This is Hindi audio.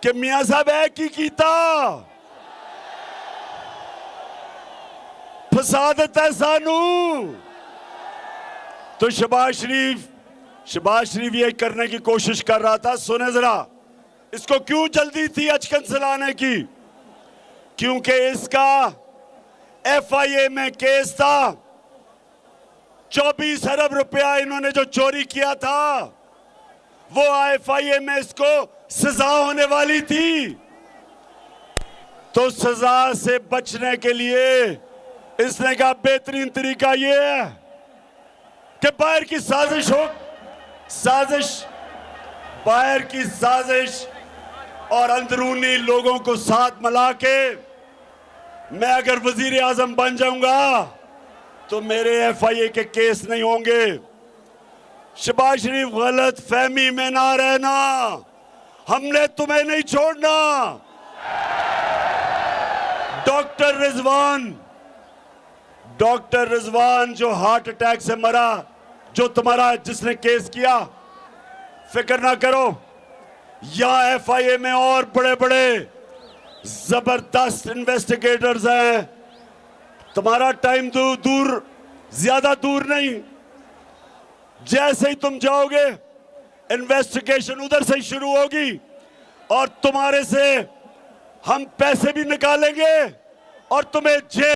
कि मियां साहब है की कीता फसा दिता है सानू। तो शहबाज शरीफ ये करने की कोशिश कर रहा था। सुने जरा, इसको क्यों जल्दी थी अचकन चलाने की? क्योंकि इसका FIA में केस था। 24 अरब रुपया इन्होंने जो चोरी किया था वो FIA में इसको सजा होने वाली थी। तो सजा से बचने के लिए इसने कहा बेहतरीन तरीका ये है कि बाहर की साजिश और अंदरूनी लोगों को साथ मिला के मैं अगर वजीर आजम बन जाऊंगा तो मेरे FIA के केस नहीं होंगे। शहबाज शरीफ गलत फहमी में ना रहना, हमने तुम्हें नहीं छोड़ना। डॉक्टर रिजवान जो हार्ट अटैक से मरा, जो तुम्हारा जिसने केस किया, फिक्र ना करो, यहां FIA में और बड़े बड़े जबरदस्त इन्वेस्टिगेटर्स हैं। तुम्हारा टाइम ज्यादा दूर नहीं। जैसे ही तुम जाओगे इन्वेस्टिगेशन उधर से ही शुरू होगी और तुम्हारे से हम पैसे भी निकालेंगे और तुम्हें जेल